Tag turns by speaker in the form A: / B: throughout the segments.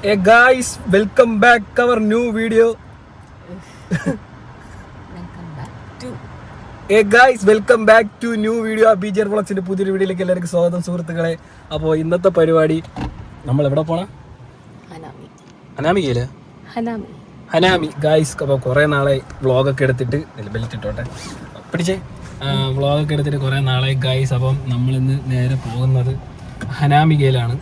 A: Hey guys, welcome back to our new video. Hey guys, welcome back to new video. BJR Vlogsന്റെ പുതിയൊരു വീഡിയോയിലേക്ക് എല്ലാവർക്കും സ്വാഗതം സുഹൃത്തുക്കളെ. അപ്പോൾ ഇന്നത്തെ പരിപാടി നമ്മൾ എവിടെ പോണ? ഹനാമി ഗായ്സ്. അപ്പോൾ കുറേ നാളായി വ്ളോഗൊക്കെ എടുത്തിട്ട് ബെൽറ്റ് ഇട്ടോട്ടെ പിടിച്ചേ വ്ളോഗൊക്കെ എടുത്തിട്ട് കുറേ നാളായി ഗായ്സ്. അപ്പം നമ്മളിന്ന് നേരെ പോകുന്നത് ഹനാമികയിലാണ്.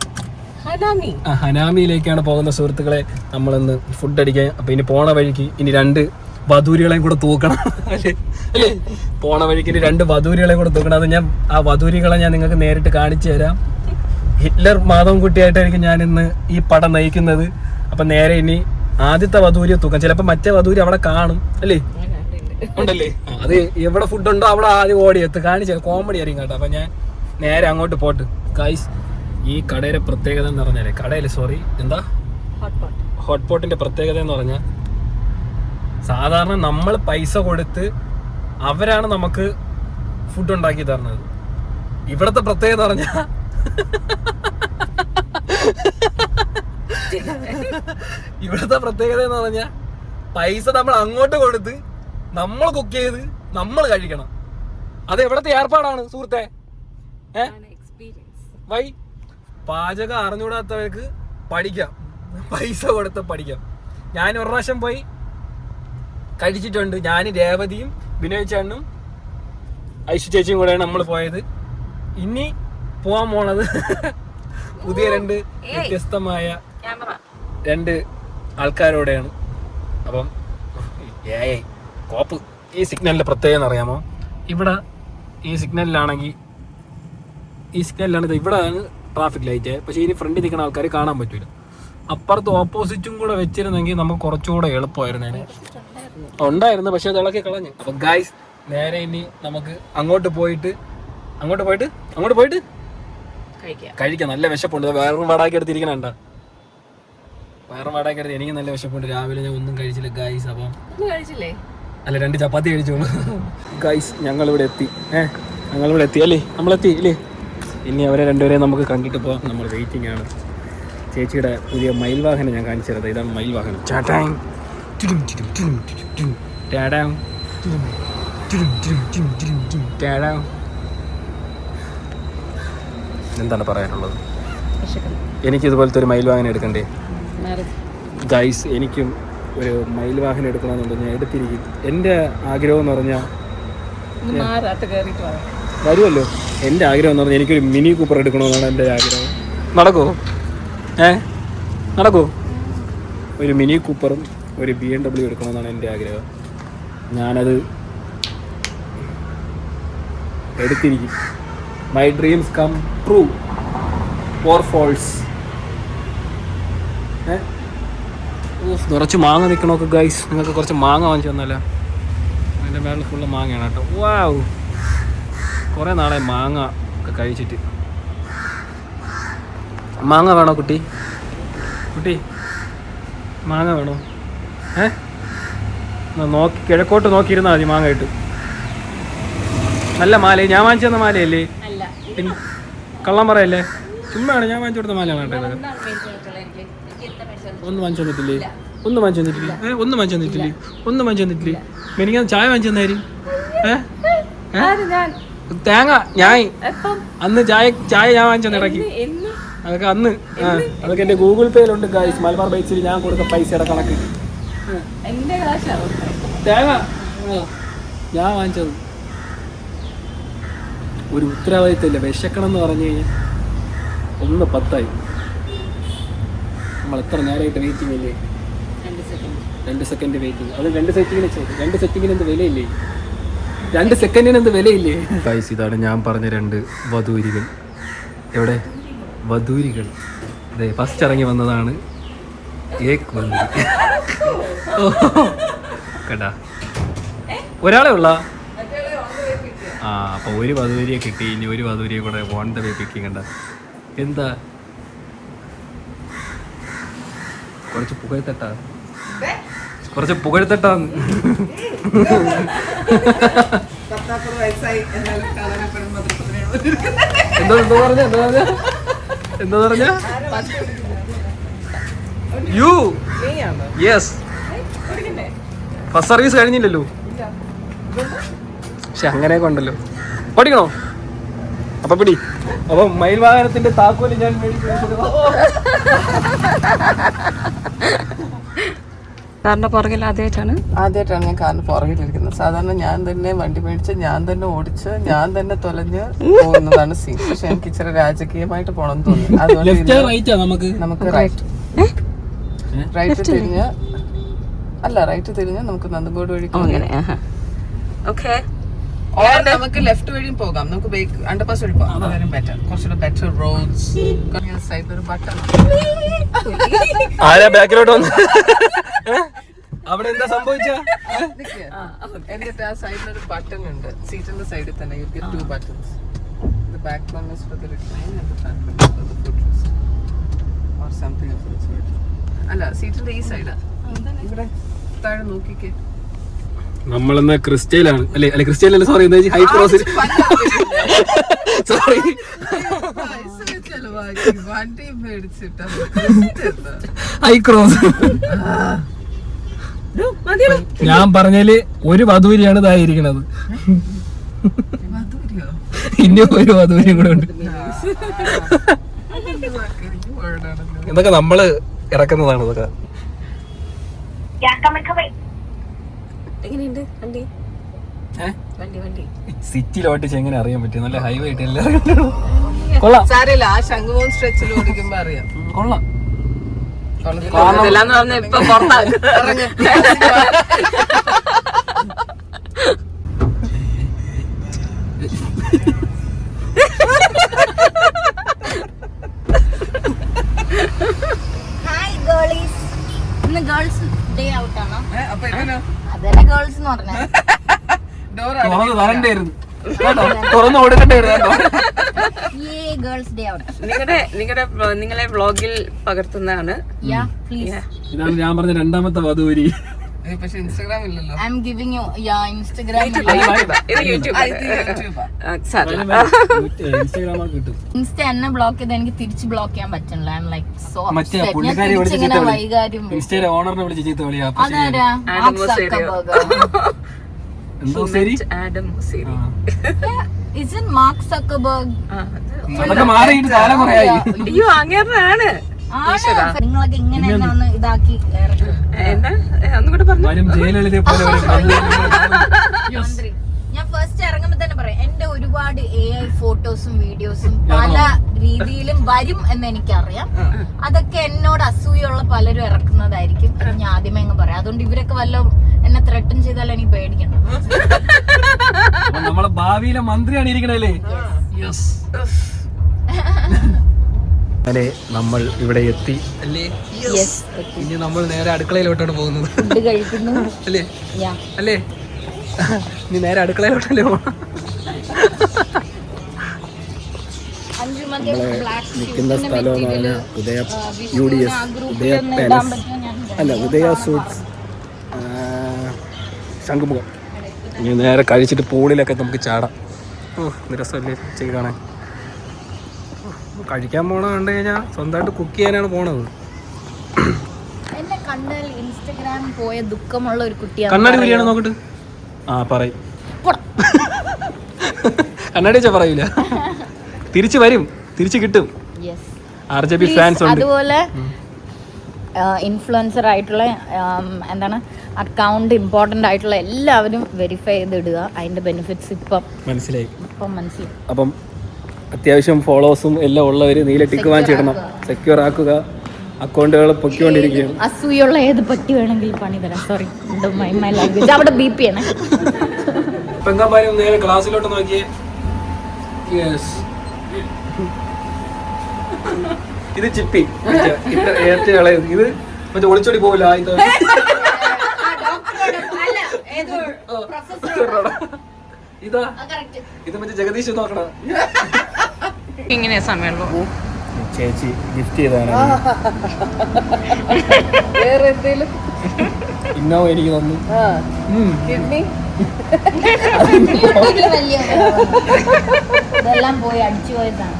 A: ഹനാമിയിലേക്കാണ് പോകുന്ന സുഹൃത്തുക്കളെ. നമ്മളിന്ന് ഫുഡ് അടിക്കാൻ. അപ്പം ഇനി പോണ വഴിക്ക് ഇനി 2 വധൂരികളെയും കൂടെ തൂക്കണം അല്ലേ? പോണ വഴിക്ക് ഇനി 2 വധൂരികളെയും കൂടെ തൂക്കണം. അത് ആ വധൂരികളെ ഞാൻ നിങ്ങൾക്ക് നേരിട്ട് കാണിച്ചു തരാം. ഹിറ്റ്ലർ മാധവൻകുട്ടിയായിട്ടായിരിക്കും ഞാൻ ഇന്ന് ഈ പടം നയിക്കുന്നത്. അപ്പം നേരെ ഇനി ആദ്യത്തെ വധൂരിയെ തൂക്കാം. ചിലപ്പോൾ മറ്റേ വധൂരി അവിടെ കാണും അല്ലേ? ഉണ്ടല്ലേ? അത് എവിടെ ഫുഡ് ഉണ്ടോ അവിടെ ആദ്യം ഓടിയെത്ത് കാണിച്ചു. കോമഡി ആയിരിക്കും കേട്ടോ. അപ്പം ഞാൻ നേരെ അങ്ങോട്ട് പോട്ട് ഗൈസ്. ഈ കടയുടെ പ്രത്യേകത എന്ന് പറഞ്ഞാൽ എന്താ ഹോട്ട്പോട്ടിന്റെ പ്രത്യേകത എന്ന് പറഞ്ഞാൽ സാധാരണ നമ്മൾ പൈസ കൊടുത്ത് അവരാണ് നമുക്ക് ഫുഡ് ഉണ്ടാക്കി തരുന്നത്. ഇവിടത്തെ പ്രത്യേകത പറഞ്ഞാൽ എന്ന് പറഞ്ഞാൽ പൈസ നമ്മൾ അങ്ങോട്ട് കൊടുത്ത് നമ്മൾ കുക്ക് ചെയ്ത് നമ്മൾ കഴിക്കണം. അത് എവിടത്തെ ഏർപ്പാടാണ് സുഹൃത്തെ? വൈ പാചകം അറിഞ്ഞുകൂടാത്തവർക്ക് പഠിക്കാം, പൈസ കൊടുത്ത് പഠിക്കാം. ഞാൻ ഒരു പ്രാവശ്യം പോയി കഴിച്ചിട്ടുണ്ട്. ഞാൻ രേവതിയും വിനോയ് ചേട്ടനും ഐശു ചേച്ചിയും കൂടെയാണ് നമ്മൾ പോയത്. ഇനി പോവാൻ പോണത് പുതിയ 2 വ്യത്യസ്തമായ 2 ആൾക്കാരോടെയാണ്. അപ്പം കോപ്പ് ഈ സിഗ്നലിന്റെ പ്രത്യേകത അറിയാമോ? ഇവിടെ ഈ സിഗ്നലിലാണെങ്കിൽ ഇവിടെയാണ് ട്രാഫിക് ലൈറ്റ്. പക്ഷേ ഇനി ഫ്രണ്ടിൽ നിൽക്കുന്ന ആൾക്കാർ കാണാൻ പറ്റില്ല. അപ്പുറത്ത് ഓപ്പോസിറ്റും കൂടെ വെച്ചിരുന്നെങ്കിൽ നമുക്ക് കുറച്ചുകൂടെ എളുപ്പമായിരുന്നേനെ. ഉണ്ടായിരുന്നു, പക്ഷെ അത് ഇളക്കി കളഞ്ഞു. അപ്പൊ ഗൈസ് നേരെ ഇനി നമുക്ക് അങ്ങോട്ട് പോയിട്ട് കഴിക്കാം. നല്ല വിശപ്പുണ്ട്. വയറും വാടാക്കി എടുത്തിരിക്കണണ്ട. എനിക്ക് നല്ല വിശപ്പുണ്ട്. രാവിലെ ഞാൻ ഒന്നും കഴിച്ചില്ല ഗൈസ്. അപ്പം അല്ല 2 ചപ്പാത്തി കഴിച്ചോളൂ ഗൈസ്. ഞങ്ങളിവിടെ എത്തി അല്ലേ? നമ്മളെത്തി ഇല്ലേ? ഇനി അവരെ 2 നമുക്ക് കണ്ടിട്ട് പോവാം. നമ്മൾ വെയിറ്റിംഗ് ആണ്. ചേച്ചിയുടെ പുതിയ മയിൽ വാഹനം ഞാൻ കാണിച്ചു തരാം. ഇതാണ് മയിൽ വാഹനം. എന്താണ് പറയാനുള്ളത്? എനിക്കിതുപോലത്തെ ഒരു മയിൽ വാഹനം എടുക്കണ്ടേ ഗൈസ്? എനിക്കും ഒരു മയിൽ വാഹനം എടുക്കണമെന്നുണ്ട്. ഞാൻ എടുത്തിരിക്കും. എൻ്റെ ആഗ്രഹം എന്ന് പറഞ്ഞാൽ വരുമല്ലോ. എൻ്റെ ആഗ്രഹം എന്ന് പറഞ്ഞാൽ എനിക്കൊരു മിനി കൂപ്പർ എടുക്കണമെന്നാണ് എൻ്റെ ആഗ്രഹം. നടക്കുമോ? ഒരു മിനി കൂപ്പറും ഒരു BMW എടുക്കണമെന്നാണ് എൻ്റെ ആഗ്രഹം. ഞാനത് എടുത്തിരിക്കും. My dreams come true for falls. കുറച്ച് മാങ്ങ നിൽക്കണമൊക്കെ ഗൈസ്. നിങ്ങൾക്ക് കുറച്ച് മാങ്ങ വാങ്ങിച്ചു തന്നല്ലോ. അതിൻ്റെ മേളിൽ ഫുള്ള് മാങ്ങയാണ് കേട്ടോ. വാവ്, കുറേ നാളെ മാങ്ങ ഒക്കെ കഴിച്ചിട്ട്. മാങ്ങ വേണോ കുട്ടി? മാങ്ങ വേണോ? നോക്കി കിഴക്കോട്ട് നോക്കിയിരുന്നാൽ മതി. മാങ്ങ ഇട്ട് നല്ല മാല. ഞാൻ വാങ്ങിച്ചു തന്ന മാലയല്ലേ? കള്ളം പറയല്ലേ? ചുമ്മാണ്. ഞാൻ വാങ്ങിച്ചു കൊടുത്ത മാലയാണ് കേട്ടോ. ഇതൊക്കെ ഒന്നും വാങ്ങിച്ചു തന്നിട്ടില്ലേ? എനിക്ക് ചായ വാങ്ങിച്ചു തന്നായിരുന്നു. തേങ്ങ ഞാൻ അന്ന് ചായ ഞാൻ വാങ്ങിച്ചു ഇടയ്ക്ക്. അതൊക്കെ അന്ന് അതൊക്കെ എൻ്റെ ഗൂഗിൾ പേയിലുണ്ട് ഗൈസ്. മലബാർ ബൈക്സിൽ ഞാൻ കൊടുത്ത പൈസയുടെ കണക്ക്. തേങ്ങ ഞാൻ വാങ്ങിച്ചത്. ഒരു ഉത്തരവാദിത്തമില്ല. വിശക്കണം എന്ന് പറഞ്ഞു കഴിഞ്ഞാൽ 1:10 നമ്മൾ എത്ര നേരമായിട്ട് വെയിറ്റിംഗ് അല്ലേ? 2 സെക്കൻഡ് വെയിറ്റിംഗ്. അത് 2 സെക്കൻഡിന് എന്ത് വിലയില്ലേ? 2 സെക്കൻഡിന് എന്ത് വിലയില്ലേ ഗൈസ്? ഇതാണ് ഞാൻ പറഞ്ഞ 2 വധൂരികൾ. എവിടെ വധൂരികൾ? അതെ, ഫസ്റ്റ് ഇറങ്ങി വന്നതാണ് ഏക് വധൂരി. കേട്ടാ, ഒരാളെ ഉള്ള. അപ്പോൾ ഒരു വധൂരിയെ കിട്ടി. ഇനി ഒരു വധൂരിയെ കൂടെ ഓൺ ദ വേ പിക്കിങ്. കണ്ട എന്താ കുറച്ച് പുകഴ്ത്തട്ടാന്ന്. എന്താ പറഞ്ഞ യു യെസ് ഫസ്റ്റ് സർവീസ് കഴിഞ്ഞില്ലല്ലോ. പക്ഷെ അങ്ങനെയൊക്കെ ഉണ്ടല്ലോ. ഓടിക്കണോ? അപ്പൊ പിടി. അപ്പൊ മയിൽ വാഹനത്തിന്റെ താക്കോല് ഞാൻ
B: കാറിന്റെ പുറകിൽ ആദ്യമായിട്ടാണ്
C: ഞാൻ കാറിന് പുറകിലിരിക്കുന്നത്. സാധാരണ ഞാൻ തന്നെ വണ്ടി മേടിച്ച് ഞാൻ തന്നെ ഓടിച്ച് ഞാൻ തന്നെ തൊലഞ്ഞ് പോകുന്നതാണ് സീൻ. പക്ഷെ എനിക്ക് ഇച്ചിരി രാജകീയമായിട്ട് പോണം തോന്നി. അതുകൊണ്ട് നമുക്ക് റൈറ്റ് തിരിഞ്ഞ് നമുക്ക് നന്ദൻകോട് വഴി നമുക്ക് ലെഫ്റ്റ് വഴിയും പോകാം. നമുക്ക് അണ്ടർപാസ് വഴി പോകാം. കുറച്ചുകൂടെ ബെറ്റർ റോഡ്സ്. സൈഡിലൊരു ബട്ടൺ.
A: ആരാ ബാക്കിലോട്ട് വന്ന് അവിടെ എന്താ സംഭവിച്ച?
C: എന്നിട്ട് ആ സൈഡിലൊരു ബട്ടൺ ഉണ്ട് സീറ്റിന്റെ സൈഡിൽ തന്നെ. You get 2 buttons. The back one is for the recline and the front one is for the footrest or something of that sort. അല്ല സീറ്റിന്റെ ഈ സൈഡാ. ഇവിടെ താഴെ നോക്കിക്കേ.
A: നമ്മളെന്നാ ക്രിസ്റ്റയിലാണ് അല്ലേ? അല്ലെ ക്രിസ്റ്റയിലല്ല, സോറി, ഹൈ ക്രോസിൽ. Sorry, Hycross. ഞാൻ പറഞ്ഞാല് ഒരു വധൂരിയാണ് ഇതായിരിക്കണത്. ഇനി ഒരു വധൂരിയും കൂടെ ഉണ്ട്. ഇതൊക്കെ നമ്മള് ഇറക്കുന്നതാണ്. ഇതൊക്കെ സിറ്റിയിലോട്ടിച്ച് എങ്ങനെ അറിയാൻ പറ്റും? നല്ല ഹൈവേ ആയിട്ട് എല്ലാവരും കൊള്ളാം.
C: സാരമില്ല, ആ ശംഖുമോഹൻ സ്ട്രെച്ചിൽ ഓടിക്കുമ്പോ അറിയാം.
A: കൊള്ളാം.
D: ഹായ് ഗേളീസ്. ഇന്ന് ഗേൾസ് ഡേ ഔട്ട് ആണോ?
C: അപ്പൊ എങ്ങനെയാ
D: അതല്ലേ ഗേൾസ് എന്ന് പറഞ്ഞാൽ
A: തുറന്ന് തരണ്ടായിരുന്നു, തുറന്നു കൊടുക്കണ്ടായിരുന്നു.
D: ഗേൾസ് ഡേ ഔട്ട്
B: നിങ്ങളെ വ്ളോഗിൽ പകർത്തുന്നതാണ്.
A: ഇതാണ് ഞാൻ പറഞ്ഞ രണ്ടാമത്തെ വധൂരി.
C: പക്ഷെ ഇൻസ്റ്റാഗ്രാം ഇല്ലല്ലോ.
D: I am giving you Instagram. Insta എന്നെ ബ്ലോക്ക് ചെയ്ത് എനിക്ക് തിരിച്ച് ബ്ലോക്ക് ചെയ്യാൻ പറ്റില്ല. ഐ എം ലൈക്ക് സോ വൈകാര്യം.
A: ഇൻസ്റ്റയുടെ ഓണറിനെ വിളിച്ച് ചീത്ത വിളിയാ.
D: അതാരാ? Isn't Mark Zuckerberg?
A: അതൊക്കെ മാറിയിട്ട് കാലം കുറയായി.
B: അയ്യോ അങ്ങനെയാണ്.
D: നിങ്ങളൊക്കെ ഇങ്ങനെ ഒന്ന് ഇതാക്കി
A: ജയലളിതയെ പോലെ
D: മന്ത്രി. ഞാൻ ഫസ്റ്റ് ഇറങ്ങുമ്പോ തന്നെ പറയാം, എന്റെ ഒരുപാട് AI ഫോട്ടോസും വീഡിയോസും പല രീതിയിലും വരും എന്ന് എനിക്കറിയാം. അതൊക്കെ എന്നോട് അസൂയുള്ള പലരും ഇറക്കുന്നതായിരിക്കും. ഞാൻ ആദ്യമേ അങ്ങ് പറയാം. അതുകൊണ്ട് ഇവരൊക്കെ വല്ലതും എന്നെ ത്രെട്ടൻ ചെയ്താൽ എനിക്ക് പേടിക്കണം.
A: നമ്മളെ ഭാവിയിലെ മന്ത്രിയാണ് ഇരിക്കണല്ലേ. അങ്ങനെ നമ്മൾ ഇവിടെ എത്തി അല്ലേ? ഇനി നമ്മൾ നേരെ അടുക്കളയിലോട്ടാണ് പോകുന്നത്.
D: ഫുഡ് കഴിക്കുന്നു
A: അല്ലേ? അല്ലേ? ഇനി നേരെ അടുക്കളയിലോട്ടല്ലേ പോകണം. നിൽക്കുന്ന സ്ഥലമാണ് ഉദയ UDS, ഉദയ പാലസ് അല്ല, ഉദയ സൂട്ട്സ് ശംഖുമുഖം. ഇനി നേരെ കഴിച്ചിട്ട് പൂളിലൊക്കെ നമുക്ക് ചാടാം. രസമല്ലേ ഉച്ചയ്ക്ക് കാണാൻ. കഴിക്കാൻ പോണ കണ്ടു കഴിഞ്ഞാൽ സ്വന്തമായിട്ട് കുക്ക് ചെയ്യാനാണ് പോണത്.
D: എന്നെ കണ്ടാൽ ഇൻസ്റ്റാഗ്രാം പോയ ദുഃഖമുള്ള ഒരു കുട്ടിയാണ്.
A: കണ്ണാടി ബിരിയാണി നോക്കട്ട്. ആ പറയും. കണ്ണാടി വെച്ചാ പറയൂല. തിരിച്ചു വരും, തിരിച്ചു കിട്ടും. RJB ഫാൻസ് ഉണ്ട്.
D: അതുപോലെ ഇൻഫ്ലുവൻസർ ആയിട്ടുള്ള എന്താണ് അക്കൗണ്ട് ഇമ്പോർട്ടൻ്റ് ആയിട്ടുള്ള എല്ലാവരും വെരിഫൈ ചെയ്തിടുക. അതിന്റെ ബെനിഫിറ്റ്സ് ഇപ്പം മനസ്സിലായി.
A: അപ്പം അത്യാവശ്യം ഫോളോവേഴ്സും എല്ലാം ഉള്ളവർ നീല ടിക്ക് വാങ്ങിച്ചിടണം. സെക്യൂർ ആക്കുക. അക്കൗണ്ടുകൾ പൊക്കിക്കൊണ്ടിരിക്കുകയാണ്.
D: അസൂയുള്ള ഏത് പറ്റി വേണമെങ്കിലും പണി തരാം. സോറി, മൈ ലാംഗ്വേജ് അവിടെ ബീപ്പ് ചെയ്യണേ.
A: പെങ്ങന്മാരും നേരെ ക്ലാസ്സിലോട്ട് നോക്കിയേ. ഇത് ചിപ്പി കളയുന്നത്. ഇത് മറ്റേ ഒളിച്ചോടി പോവില്ല. ഇതാ ഇത് മറ്റേ ജഗദീഷ് നോക്കണം.
B: ഇങ്ങനെ സമയമുള്ളൂ.
A: ചേച്ചി ഗിഫ്റ്റ് ചെയ്താണ്.
C: വേറെ എന്തേലും
A: ഇന്നോവ എനിക്ക് തന്നു.
C: കിഡ്നി
D: ഇതെല്ലാം പോയി അടിച്ചു പോയതാണ്.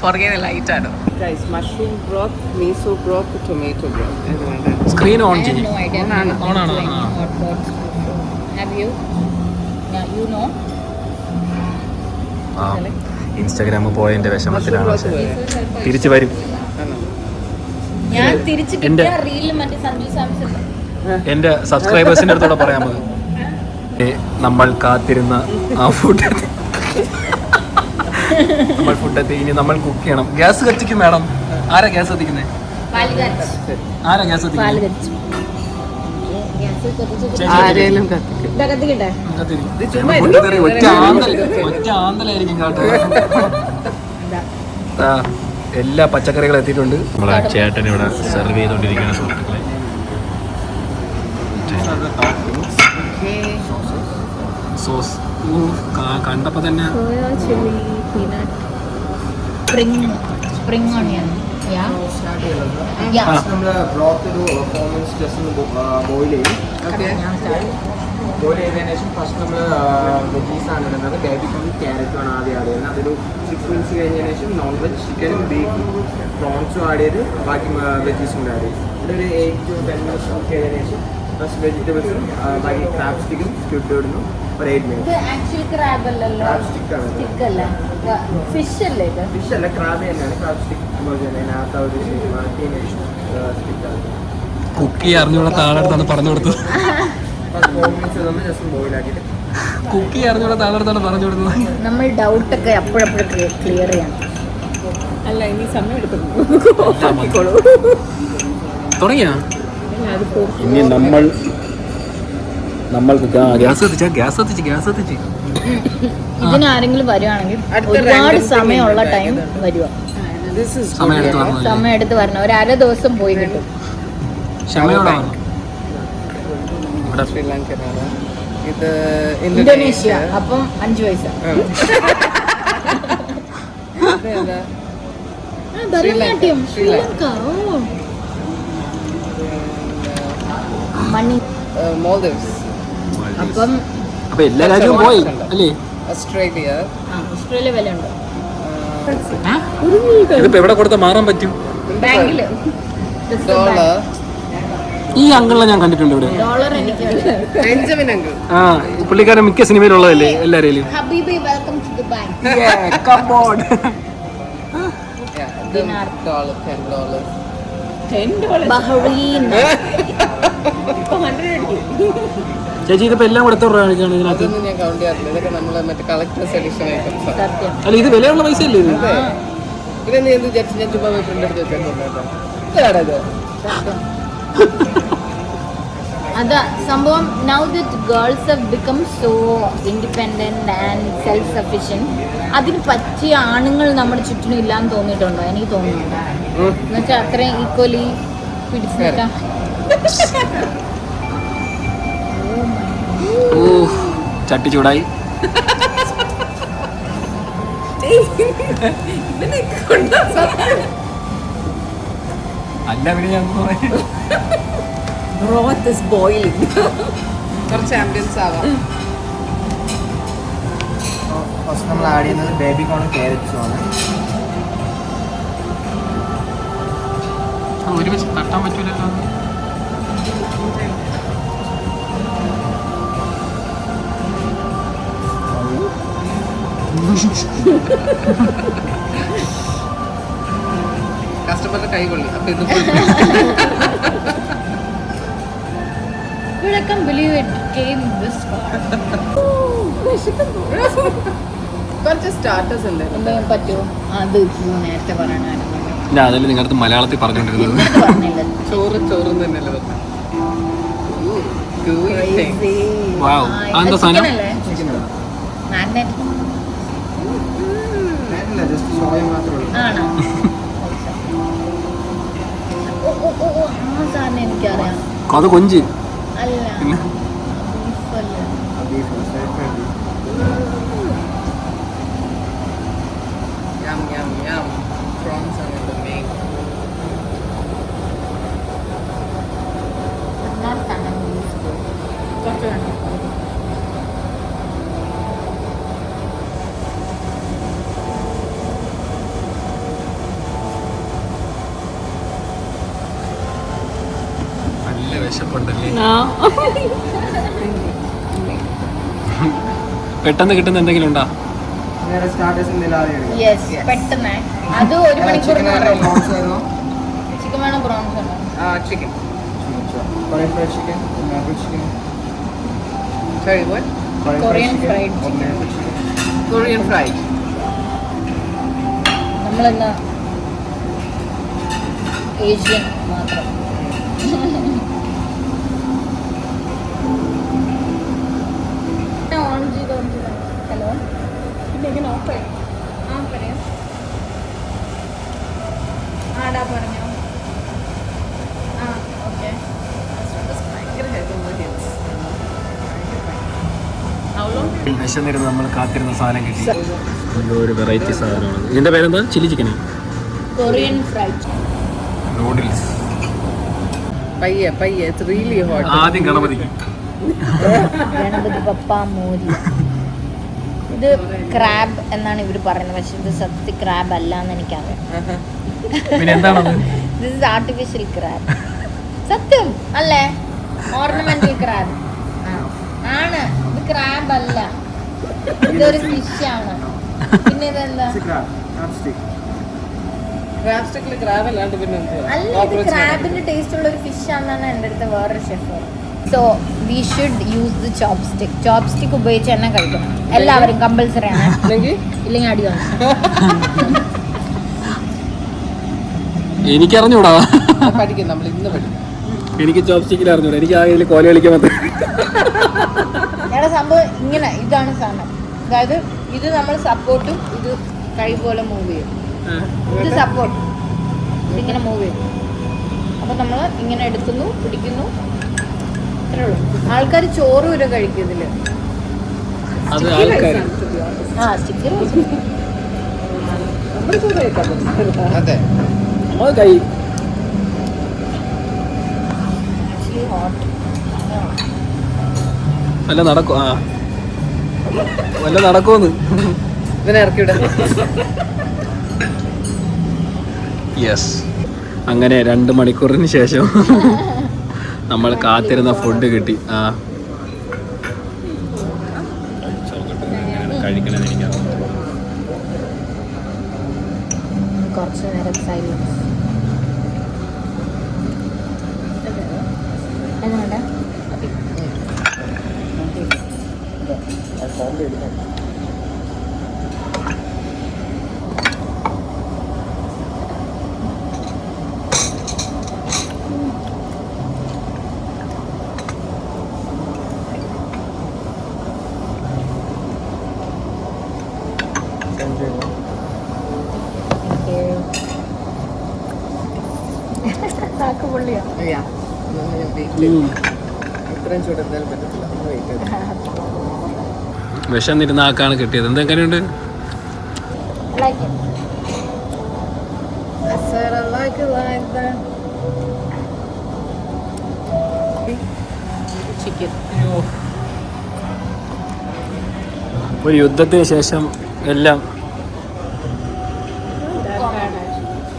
B: പുറകെ ലൈറ്റാണ്.
C: Guys, mushroom broth, miso broth, tomato broth. ഏതാണ്?
A: സ്ക്രീൻ ഓൺ
D: I have
A: ചെയ്യും.
D: no idea.
A: On ആണോ?
D: Any hot pots before. Have you? Yeah, you know.
A: ആ ഇൻസ്റ്റാഗ്രാമിൽ പോയതിന്റെ വിഷമത്തിലാണ്.
C: Broth പോരെ?
A: തിരിച്ചു വരും.
C: ആണോ?
D: ഞാൻ തിരിച്ച്
A: എന്റെ-
D: കിട്ടിയ റീലിൽ മറ്റേ സഞ്ജു സാംസൺ
A: എൻ്റെ സബ്സ്ക്രൈബേഴ്സിൻ്റെ അടുത്തോടെ പറയാൻ മതി. നമ്മൾ കാത്തിരുന്ന ആ ഫുഡ് നമ്മൾ ഫുഡെത്തി. ഇനി നമ്മൾ കുക്ക് ചെയ്യണം. ഗ്യാസ് കത്തിക്കും മാഡം. ആരാ ഗ്യാസ് കത്തിക്കുന്നത്? ആരാ ഗ്യാസ് കത്തിക്കുന്നത്?
C: ആരേലും കത്തിക്കും.
A: ഒറ്റ ആന്തലായിരിക്കും കേട്ടോ. എല്ലാ പച്ചക്കറികളും എത്തിയിട്ടുണ്ട്. നമ്മളെ ചേട്ടൻ ഇവിടെ സെർവ് ചെയ്തുകൊണ്ടിരിക്കുന്ന സുഹൃത്തുക്കളെ. സോസ് കണ്ടപ്പോ തന്നെ
D: സ്പ്രിംഗ് ഓണിയൻ
E: നമ്മൾ ബ്രോത്ത് ഒരു പെർഫോമൻസ് ജസ്റ്റ് ഒന്ന് ബോയിൽ ചെയ്യും. ബോയിൽ ചെയ്തതിനു ശേഷം ഫസ്റ്റ് നമ്മൾ വെജീസാണ് ഇടുന്നത്. ബേബിക്കും ക്യാരറ്റുമാണ് ആദ്യം ആഡ് ചെയ്യുന്നത്. അതൊരു 6 minutes കഴിഞ്ഞതിന് ശേഷം നോൺ വെജ് ചിക്കനും ബീഫും പ്രോൺസും ആഡ് ചെയ്ത് ബാക്കി വെജീസും കൂടെ ആഡ് ചെയ്യും. ഒരു 8 to 10 minutes കുക്ക് ചെയ്തതിനു ശേഷം ഫസ്റ്റ് വെജിറ്റബിൾസും ബാക്കി ക്രാബ് സ്റ്റിക്കും സ്ക്വിഡ് ഇടുന്നു. ഒരു 8 minutes.
D: ആക്ച്വലി ക്രാബ് അല്ലല്ലോ,
E: ക്രാബ് സ്റ്റിക്കാണ്.
D: സ്റ്റിക്ക് അല്ല, ഫിഷ് അല്ലേ ഇത്?
E: ഫിഷ് അല്ല, ക്രാബ് തന്നെയാണ്. ക്രാബ് സ്റ്റിക്ക് അതിനകത്ത് ഒരു സ്റ്റിക്കാണ്.
A: കുക്കി അറിഞ്ഞുകൂടാത്ത ആളെടുത്താണ് പറഞ്ഞു കൊടുത്തത്.
E: 4 minutes നമ്മൾ ജസ്റ്റ് ബോയിൽ ആക്കിയിട്ട്
A: കുക്കി അറിഞ്ഞുകൂടാത്ത ആളെടുത്താണ് പറഞ്ഞു കൊടുത്തത്.
D: നമ്മൾ ഡൗട്ടൊക്കെ അപ്പോഴപ്പോഴും ക്ലിയർ ചെയ്യണം.
B: അല്ല, ഇനി സമയം എടുക്കുന്നു.
A: തുടങ്ങിയാ ഇനി നമ്മൾ ഗ്യാസ് കത്തിച്ച്
D: ഇതിന് ആരെങ്കിലും വരുവാണെങ്കിൽ ഒരുപാട് സമയമുള്ള ടൈം വരുക. സമയം എടുത്ത് വരണം. ഒരു 1/2 ദിവസം പോയി കിട്ടും.
A: ക്ഷമയോടാണ്.
C: ശ്രീലങ്കനാണ് ഇത്.
D: ഇന്തോനേഷ്യ. അപ്പം 5 പൈസ. ഭരതനാട്യം ശ്രീലങ്ക. മണി.
C: മോൾഡീവ്സ്,
D: അപ്പം
A: അപ്പൊ എല്ലാ രാജ്യവും പോയി അല്ലേ?
C: ഓസ്ട്രേലിയ,
D: ഓസ്ട്രേലിയ വില ഉണ്ടോ?
A: ഇതിപ്പോ എവിടെ കൊടുത്താൽ മാറാൻ പറ്റും?
D: ബാങ്കില്.
C: ഡോളർ,
A: ഈ അങ്കിളിനെ ഞാൻ കണ്ടിട്ടുണ്ട് ഇവിടെ.
D: ഡോളർ എനിക്ക്
C: ബെഞ്ചമിൻ അങ്കിൾ.
A: ആ പുള്ളിക്കാരൻ മിക്ക സിനിമയിലുള്ളതല്ലേ എല്ലാവരെയും.
D: ഹബീബി welcome to Dubai.
C: Dinar. $10.
D: Bahrain.
A: ചേച്ചി ഇതിപ്പോ എല്ലാം കൂടെ എത്ര രൂപ കാണിക്കാണ് ഇതിനകത്ത്?
C: അതൊന്നും ഞാൻ കൗണ്ട് ചെയ്യാറില്ല. ഇതൊക്കെ നമ്മള് മറ്റേ കളക്ടേഴ്സ് എഡിഷൻ ഐറ്റംസ്.
D: സത്യം.
A: അല്ല ഇത് വിലയുള്ള പൈസ അല്ലേ ഇത്?
C: പിന്നെ നീ എന്ത് വിചാരിച്ചു? ഞാൻ ചുമ്മാ പ്രിന്റ് എടുത്ത് വെച്ചിട്ടുണ്ട്. ഇതാടാ ഇത്.
D: അതാ സംഭവം. Now that girls have become so independent and self sufficient, അതിന് പറ്റിയ ആണുങ്ങൾ നമ്മുടെ ചുറ്റിനും ഇല്ലാന്ന് തോന്നിയിട്ടുണ്ടോ? എനിക്ക് തോന്നുന്നുണ്ട്. എന്നുവെച്ചാൽ അത്രയും ഈക്വലി പിടിച്ചു നിൽക്കാം.
A: ഓ ചട്ടി ചൂടായി. അല്ല പിന്നെ ഞാൻ
B: Broth is boiling.
C: കുറച്ച് ആംബിയൻസ് ആവാം.
E: ഫസ്റ്റ് നമ്മൾ ആഡ് ചെയ്യുന്നത് ബേബി കോണും ക്യാരറ്റ്സും ആണ്.
A: ഒരുമിച്ച് തട്ടാൻ പറ്റൂലല്ലോ.
C: കസ്റ്റമറിന്റെ കൈ കൊള്ളി. അപ്പൊ ഇത്
D: I can't believe it came this far.
C: കുറച്ച് സ്റ്റാർട്ടേഴ്സ് ഉണ്ട്.
D: എന്തെങ്കിലും പറ്റുമോ? അത് നേരത്തെ പറയണമായിരുന്നു.
A: ഞാൻ അതല്ലേ നിങ്ങളുടെ മലയാളത്തിൽ പറഞ്ഞുകൊണ്ടിരുന്നത്.
D: പറഞ്ഞില്ലല്ലോ.
C: ചോറ് തന്നെയല്ലേ
A: Wow. അതെന്താ സാധനം?
D: മാഗ്നറ്റ്
E: അല്ല, ജസ്റ്റ് സോയ മാത്രമേ ഉള്ളൂ.
D: ആണോ? ഓ ആ സാധനം എനിക്കറിയാം.
A: അത് കൊഞ്ച്
D: അല്ല,
A: പിന്നെ?
D: ബീഫല്ല.
E: Beef
C: Yum, yum, yum. Prawns are the main.
D: Not salmon, beef though. കുറച്ച് വേണം.
A: നല്ല വിശപ്പുണ്ടല്ലേ. പെട്ടെന്ന് കിട്ടുന്ന എന്തെങ്കിലും ഉണ്ടോ?
E: വേറെ സ്റ്റാർട്ടേഴ്സ് എന്തെങ്കിലും
D: യെസ് പെട്ടെന്ന് അത് 1 മണിക്കൂർ ചിക്കൻ വേണോ പ്രോൺസ് വേണോ?
C: Chicken.
E: Korean fried chicken, maple chicken,
C: Sorry, what?
D: Korean fried
E: or maple chicken.
C: Korean fried.
D: നമ്മളെന്നാ ഏഷ്യൻ മാത്രം. ഹലോ പറയാം. ആടാ പറഞ്ഞോ. ഓക്കെ.
C: How long?
A: വിശന്നിരുന്ന് നമ്മൾ കാത്തിരുന്ന സാധനം കിട്ടി. എന്തോ ഒരു വെറൈറ്റി സാധനമാണ്. ഇതിന്റെ പേരെന്താ? Chilli chicken,
D: Korean fried
A: noodles.
C: Payya. It's really hot.
A: ആദ്യം ഗണപതി.
D: ഗണപതി പപ്പ മോരി. ഇത് ക്രാബ് എന്നാണ് ഇവർ പറയുന്നത്, പക്ഷെ ഇത് സത്യ ക്രാബ് അല്ല എന്ന് എനിക്കറിയാം.
A: പിന്നെ എന്താണത്?
D: This is artificial crab. സത്യം അല്ലേ? ഓർണമെന്റൽ ക്രാബ് ആണ് ഇത്, ക്രാബ് അല്ല. ഇതൊരു ഫിഷ് ആണ്. പിന്നെ ഇതെന്താ?
E: It's a crab, crab stick.
C: Crab stick like crab അല്ലാണ്ട് പിന്നെ എന്തുവാ?
D: അല്ല, ഇത് ക്രാബിന്റെ ടേസ്റ്റ് ഉള്ള ഒരു ഫിഷ് ആണെന്നാണ് എൻ്റെ അടുത്ത് വേറൊരു chef. So we should use the chopstick. Chopstick ഉപയോഗിച്ച് തന്നെ കഴിക്കണം എല്ലാവരും, കമ്പൽസറി ആണ്. ഇല്ലെങ്കിൽ അടി വന്നു.
A: എനിക്കറിഞ്ഞൂടാ.
C: പഠിക്കും നമ്മൾ ഇന്ന് പഠിക്കും.
A: എനിക്ക് ചോപ്സ്റ്റിക്കിൽ അറിഞ്ഞൂടാ. എനിക്ക് ആകെ ഇതിൽ കോല കളിക്കാൻ പറ്റും.
D: ഞങ്ങളുടെ സംഭവം ഇങ്ങനെ, ഇതാണ് സാധനം. അതായത് ഇത് നമ്മൾ സപ്പോർട്ടും ഇത് കൈ പോലെ മൂവ് ചെയ്യും. ഇത് സപ്പോർട്ട്, ഇതിങ്ങനെ മൂവ് ചെയ്യും. അപ്പം നമ്മൾ ഇങ്ങനെ എടുക്കുന്നു, പിടിക്കുന്നു, അത്രേ ഉള്ളൂ. ആൾക്കാർ ചോറ് വരെ കഴിക്കും ഇതില്.
A: അത് ആൾക്കാർ
D: ആ സ്റ്റിക്കർ
C: അതെ.
A: അത് കൈ
D: ഹോട്ട്.
A: വല്ല നടക്കും. വല്ല നടക്കുമെന്ന്.
C: ഇവനെ ഇറക്കി വിടാം.
A: യെസ്, അങ്ങനെ 2 മണിക്കൂറിന് ശേഷം നമ്മൾ കാത്തിരുന്ന ഫുഡ് കിട്ടി. കഴിക്കണമെന്ന് എനിക്കറിയാം.
D: കുറച്ച് നേരം സൈലൻസ്. എന്നാ താക്ക് പൊള്ളിയോ?
C: ഇത്രയും ചൂട് എന്തായാലും പറ്റത്തില്ല. വെയിറ്റ് ചെയ്ത്
A: വിശന്നിരുന്ന ആക്കാണ് കിട്ടിയത്. എന്തെങ്ങനെയുണ്ട്?
D: Like it. I said I like it like that.
C: Chicken.
A: ഒരു യുദ്ധത്തിന് ശേഷം എല്ലാം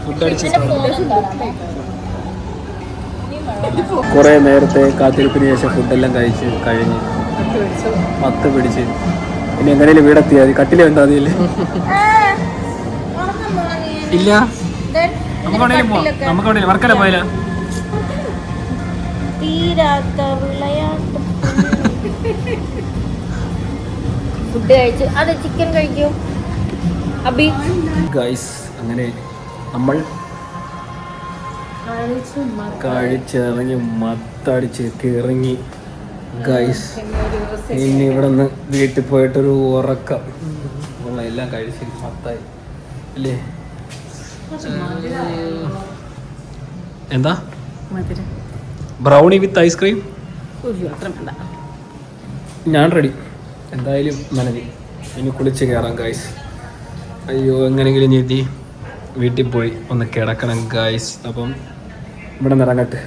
A: ഫുഡ് അടിച്ച് കുറേ നേരത്തെ കാത്തിരിപ്പിന് ശേഷം ഫുഡെല്ലാം കഴിച്ച് കഴിഞ്ഞ് 10 പിടിച്ച് ഇനി എങ്ങനെയും വീടെത്തിയാൽ മതി. കട്ടില ഉണ്ടോ അതിൽ? ഇല്ല, നമുക്കെവിടെയും പോവാം. നമുക്കെവിടെയും വർക്കല പോയാലോ?
D: തീരാത്ത വിളയാട്ട് ഫുഡ് കഴിച്ച് അത് ചിക്കൻ കഴിക്കും അബി.
A: ഗൈസ്, അങ്ങനെ നമ്മൾ കഴിച്ചിറങ്ങി മത്തടിച്ച് ഇറങ്ങി ഗൈസ്. ഇനി ഇവിടെ നിന്ന് വീട്ടിൽ പോയിട്ടൊരു ഉറക്കം. എല്ലാം കഴിച്ച് മത്തായി അല്ലേ? എന്താ ബ്രൗണി വിത്ത് ഐസ്ക്രീം? ഞാൻ റെഡി. എന്തായാലും നനഞ്ഞ് ഇനി കുളിച്ച് കയറാം ഗൈസ്. അയ്യോ, എങ്ങനെയെങ്കിലും നീതി വീട്ടിൽ പോയി ഒന്ന് കിടക്കണം ഗൈസ്. അപ്പം ഇവിടെ നിന്ന് ഇറങ്ങട്ടെ.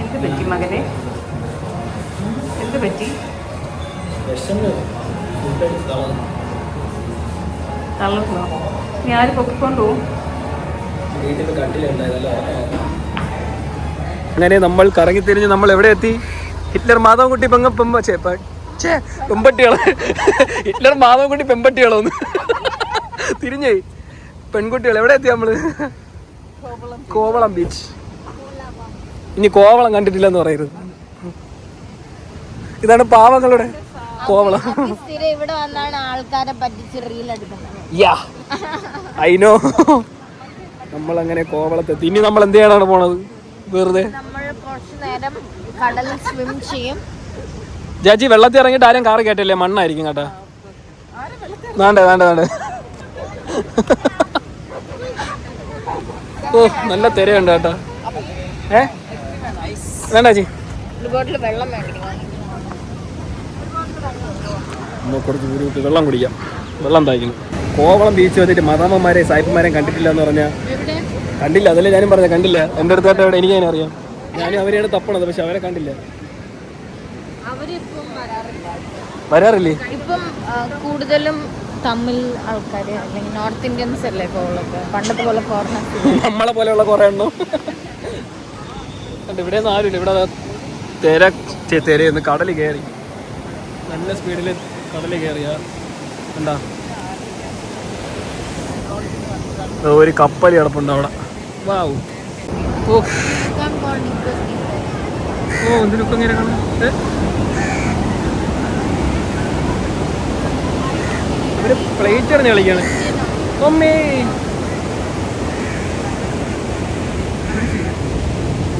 B: എന്ത് പറ്റി മകനെ? എന്ത് പറ്റി? തളർന്നോ? നീ ആര് പൊക്കിക്കൊണ്ടു?
A: വീട്ടിൽ കട്ടിലുണ്ടായതല്ലോ. അങ്ങനെ നമ്മൾ കറങ്ങിത്തിരിഞ്ഞ് നമ്മൾ എവിടെ എത്തി? ഹിറ്റ്ലർ മാധവൻകുട്ടി പെമ്പട്ടികളോ ഹിറ്റ്ലർ മാധവൻകുട്ടി പെമ്പട്ടികളോന്ന് തിരിഞ്ഞേ പെൺകുട്ടികൾ എവിടെ എത്തി നമ്മള്? കോവളം ബീച്ച്. ഇനി കോവളം കണ്ടിട്ടില്ലെന്ന് പറയരുത്. ഇതാണ് പാവങ്ങളുടെ കോവളം.
D: സ്ഥിരം ഇവിടെ വന്നാണ് ആൾക്കാരെ പറ്റിച്ച് റീൽ എടുക്കുന്നത്.
A: I know. നമ്മളങ്ങനെ കോവളത്തെത്തി. ഇനി നമ്മൾ എന്ത് ചെയ്യാനാണ് പോണത്? വെറുതെ
D: നമ്മൾ കുറച്ചു നേരം കടലിൽ സ്വിം ചെയ്യും.
A: ജാജി വെള്ളത്തിൽ ഇറങ്ങിയിട്ട് ആരും കാറ് കേട്ടില്ലേ? മണ്ണായിരിക്കും കേട്ടാ. വേണ്ട വേണ്ട വേണ്ട. ഓ നല്ല തിരയുണ്ട് കേട്ടാ. വേണ്ട ചേച്ചി,
D: ഒരു ബോട്ടിൽ വെള്ളം മേടിക്കണം.
A: കുറച്ച് ദൂരം വെള്ളം കുടിക്കാം. വെള്ളം തായ്ക്കുന്നു. കോവളം ബീച്ച് വന്നിട്ട് മദാമ്മമാരെ സായിപ്പന്മാരെയും കണ്ടിട്ടില്ല എന്ന് പറഞ്ഞാൽ കണ്ടില്ല. അതല്ലേ ഞാനും പറഞ്ഞ കണ്ടില്ല. എൻ്റെ അടുത്തായിട്ട് അവിടെ എനിക്കതിനെ അറിയാം. ഞാനും അവരെയാണ് തപ്പണത്, പക്ഷെ അവരെ കണ്ടില്ല. വരാറില്ലേ?
D: ഇപ്പം കൂടുതലും തമിഴ് ആൾക്കാര് അല്ലെങ്കിൽ നോർത്ത് ഇന്ത്യൻസ് അല്ലേ കോവളത്ത്. പണ്ടത്തെ പോലെ ഫോറിനേഴ്സ്
A: നമ്മളെ പോലെയുള്ള കുറെ എണ്ണം. ഇവിടെ ഒന്നും ആരുമില്ല. ഇവിടെ തിരയൊന്ന് കടൽ കയറി നല്ല സ്പീഡിൽ കടൽ കയറിയ എന്താ ഒരു കപ്പൽ കിടപ്പുണ്ട് അവിടെ. വാവ്. ഓ ഓ എന്തിനൊക്കെ ഇങ്ങനെ കാണാം. ഒരു പ്ലേറ്റ് എറിഞ്ഞ് കളിക്കാണ്. അമ്മേ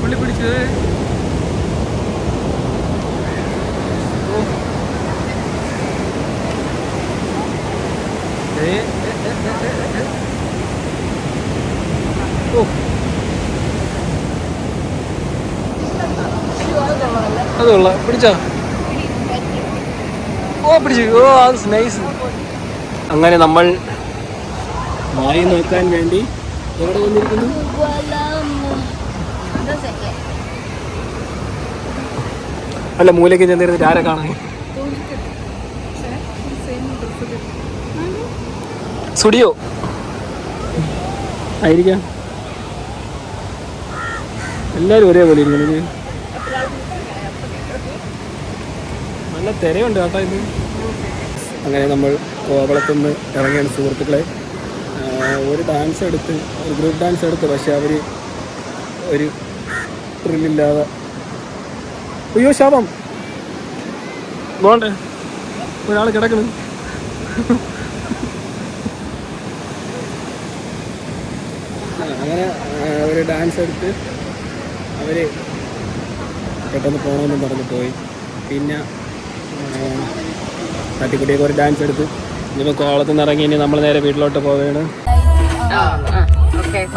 A: പുള്ളി പിടിച്ച്. അതുള്ള പിടിച്ചോ? ഓ പിടിച്ചു. ഓ അത് നൈസ്. അങ്ങനെ നമ്മൾ മായി നോക്കാൻ വേണ്ടി എവിടെ വന്നിരിക്കുന്നു? അല്ല മൂലയ്ക്ക് ചെന്നിരുന്നിട്ട് ആരെ കാണാൻ? സ്റ്റുഡിയോ ആയിരിക്കാം. എല്ലാവരും ഒരേപോലെ ഇരിക്കുന്നത്. നല്ല തിരയുണ്ട് കേട്ടോ ഇത്. അങ്ങനെ നമ്മൾ കോവളത്തുനിന്ന് ഇറങ്ങിയാണ് സുഹൃത്തുക്കളെ. ഒരു ഡാൻസ് എടുത്ത്, ഒരു ഗ്രൂപ്പ് ഡാൻസ് എടുത്ത്, പക്ഷെ അവർ ഒരു ത്രില്ലില്ലാതെ. അയ്യോ ശാപം പോണ്ടേ, ഒരാൾ കിടക്കണം. അങ്ങനെ ഒരു ഡാൻസ് എടുത്ത് അവർ പെട്ടെന്ന് പോകണമെന്നും പറഞ്ഞ് പോയി. പിന്നെ തട്ടിക്കുട്ടിയൊക്കെ ഒരു ഡാൻസ് എടുത്ത് ഇനിയിപ്പോൾ കോളത്തിൽ നിന്ന് ഇറങ്ങി ഇനി നമ്മൾ നേരെ വീട്ടിലോട്ട് പോവുകയാണ്.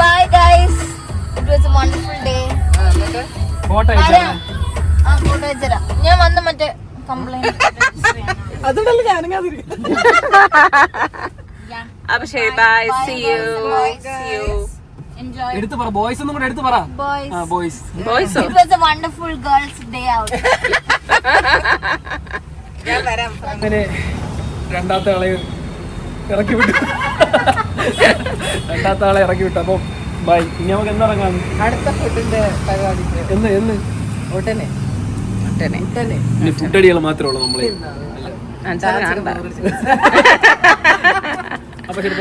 D: Bye guys, it was a wonderful day.
A: Photo
D: photo അയച്ചുതരാം. ഞാൻ വന്ന് മറ്റേ കംപ്ലൈന്റ്
C: അതുകൊണ്ടല്ലേ ഞാനങ്ങാതിരി. അപ്പൊ ശരി, ബൈ, സീ യു.
D: Enjoy.
A: എടുത്ത് പറ, ബോയ്സ് ഒന്നും കൂടെ എടുത്ത് പറ.
D: Boys.
A: Boys.
D: It was a wonderful girls' day out.
A: അങ്ങനെ രണ്ടാമത്തെ ആളെ ഇറക്കി വിട്ടു. അപ്പം ബൈ. ഇനി നമുക്ക് എന്നിറങ്ങാം?
C: അടുത്ത ഫുഡിന്റെ പരിപാടിക്ക്
A: എന്ന്
C: ഉടനെ
A: ഇനി ഫുഡടികൾ മാത്രമേ ഉള്ളൂ നമ്മളെ. അപ്പൊ ശരി.